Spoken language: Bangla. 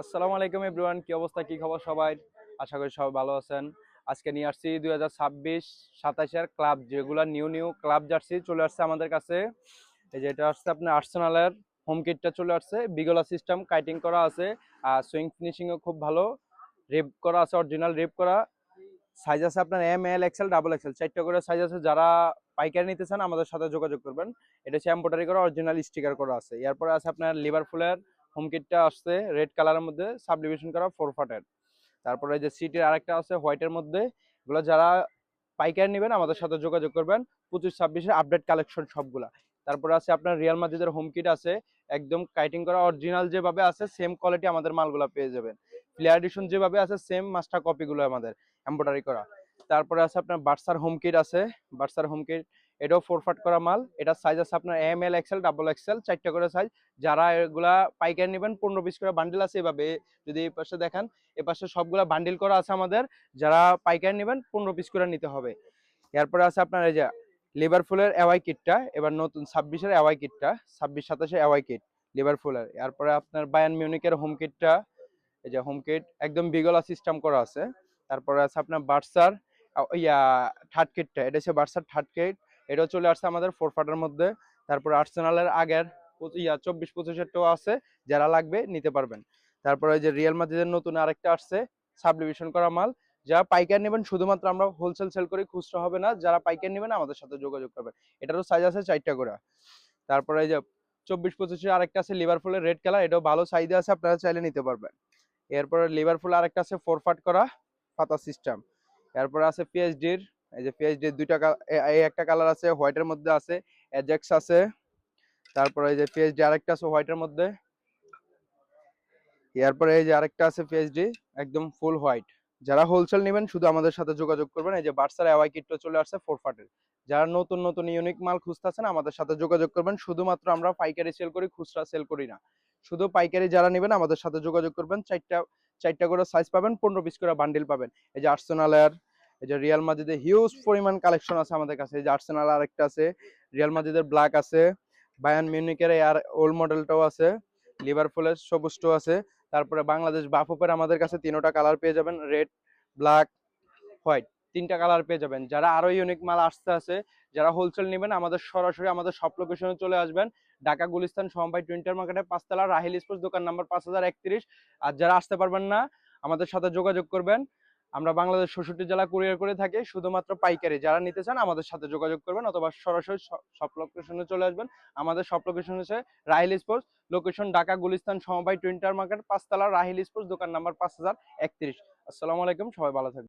আসসালামু আলাইকুম এভরিওয়ান, কি অবস্থা, কি খবর সবাই? আশা করি সবাই ভালো আছেন। আজকে নিয়ে আসছি 2026-27 ক্লাব, যেগুলো নিউ নিউ ক্লাব জার্সি চলে আসছে আমাদের কাছে। এই যে এটা আসছে আপনার আর্সেনালের হোম কিটটা চলে আসছে, বিগলা সিস্টেম কাইটিং করা আছে, আর সুইং ফিনিশিংও খুব ভালো, রেপ করা আছে, অরিজিনাল রেপ করা। সাইজ আছে আপনার M L XL double XL, চারটা করে সাইজ আছে। যারা পাইকারি নিতে চান আমাদের সাথে যোগাযোগ করবেন। এটা হচ্ছে এমব্রয়ডারি করা, অরিজিনাল স্টিকার করা আছে। এরপরে আছে আপনার লিভারপুলের হোম কিটটা আসছে রেড কালারের মধ্যে, সাবডিভিশন করা 4 ফাটের। তারপরে যে সিটির আরেকটা আছে হোয়াইটের মধ্যে। এগুলো যারা পাইকারি নেবেন আমাদের সাথে যোগাযোগ করবেন। 25-26-এর আপডেট কালেকশন সবগুলা। তারপরে আছে আপনার রিয়াল মাদ্রিদের হোম কিট আছে, একদম কাইটিং করা অরিজিনাল যেভাবে আছে সেম কোয়ালিটি আমাদের মালগুলা পেয়ে যাবেন। প্লেয়ার এডিশন যেভাবে আছে সেম মাস্টার কপিগুলো আমাদের এমব্রয়ডারি করা। তারপরে আছে আপনার বার্সার হোম কিট আছে, বার্সার হোম কিট, এটাও 4 ফাট করা মাল। এটা সাইজ আছে আপনার M L XL double XL, চারটা করে সাইজ। যারা এগুলা পাইকারি নেবেন 15 পিস করে বান্ডিল আছে এভাবে। যদি এই পাশে দেখেন, এ পাশে সবগুলা বান্ডিল করা আছে আমাদের। যারা পাইকারি নেবেন 15 পিস করে নিতে হবে। এরপরে আছে আপনার এই যে লিভারপুলের এওয়াই কিটটা, এবার নতুন 26-এর এওয়াই কিটটা, 26-27-এর এওয়াই কিট লিভারপুলের। এরপরে আপনার বায়ার্ন মিউনিকের হোম কিটটা, এই যে হোম কিট একদম বিগলা সিস্টেম করা আছে। তারপরে আছে আপনার বার্সার ইয়া থার্ড কিটটা, এটা হচ্ছে বার্সার থার্ড কিট, এটাও চলে আসছে আমাদের 4 ফাটের মধ্যে। তারপরে আর্সেনালের আগের 24-25-এরটাও আছে, যারা লাগবে নিতে পারবেন। তারপরে যে রিয়াল মাদ্রিদের নতুন আরেকটা আসছে, সাবডিভিশন করা মাল। যারা পাইকারি নেবেন, শুধুমাত্র আমরা হোলসেল সেল করি, খুচরা হবে না। যারা পাইকারি নেবেন আমাদের সাথে যোগাযোগ করবেন। এটারও সাইজ আছে 4টা করে। তারপরে এই যে 24-25-এর আরেকটা আছে লিভারপুলের রেড কালার, এটাও ভালো সাইজে আছে, আপনারা চাইলে নিতে পারবেন। এরপরে লিভারপুল আরেকটা আছে 4 ফাট করা পাতা সিস্টেম। এরপরে আছে পিএইচডির, এই যে পিএইচডির দুইটা এই একটা কালার আছে, হোয়াইটের মধ্যে আছে, এজেক্স আছে। তারপরে এই যে পিএইচডি আরেকটা আছে হোয়াইটের মধ্যে। এরপরে এই যে আরেকটা আছে পিএইচডি, একদম ফুল হোয়াইট। যারা হোলসেল নেবেন শুধু আমাদের সাথে যোগাযোগ করবেন। এই যে বার্সার অ্যাওয়াই কিটটা চলে আসছে 4 ফাটের। যারা নতুন নতুন ইউনিক মাল খুঁজতেছেন আমাদের সাথে যোগাযোগ করবেন। শুধুমাত্র আমরা পাইকারি সেল করি, খুচরা সেল করি না। শুধু পাইকারি যারা নেবেন আমাদের সাথে যোগাযোগ করবেন। চারটা চারটা করে সাইজ পাবেন, 15 পিস করে বান্ডিল পাবেন। এই যে আর্সেনালের, এই যে রিয়াল মাদ্রিদের হিউজ পরিমাণ কালেকশন আছে আমাদের কাছে। এই যে আর্সেনাল আরেকটা আছে, রিয়াল মাদ্রিদের ব্ল্যাক আছে, বায়ার্ন মিউনিকের আর ওল্ড মডেলটাও আছে, লিভারপুলের সবুজটাও আছে। তারপরে বাংলাদেশ বাফুফের আমাদের কাছে 3টা কালার পেয়ে যাবেন, রেড, ব্ল্যাক, হোয়াইট, 3টা কালার পেয়ে যাবেন। যারা আরো ইউনিক মাল আসতে আছে, যারা হোলসেল নেবেন আমাদের সরাসরি আমাদের সব লোকেশনে চলে আসবেন। ঢাকা গুলিস্তান সমবায় টুইন্টার মার্কেটে 5 তলা রাহিল স্পোর্টস, দোকান নাম্বার 5031। আর যারা আসতে পারবেন না আমাদের সাথে যোগাযোগ করবেন। আমরা বাংলাদেশ 66 জেলা কুরিয়ার করে থাকি, শুধুমাত্র পাইকারি। যারা নিতে চান আমাদের সাথে যোগাযোগ করবেন, অথবা সরাসরি সব লোকেশনে চলে আসবেন। আমাদের সব লোকেশন হচ্ছে রাহিল স্পোর্টস, লোকেশন ঢাকা গুলিস্তান সমবায় টুইন্টার মার্কেট 5 তলা রাহিল স্পোর্টস, দোকান নাম্বার 5031। আসসালামু আলাইকুম, সবাই ভালো থাকবেন।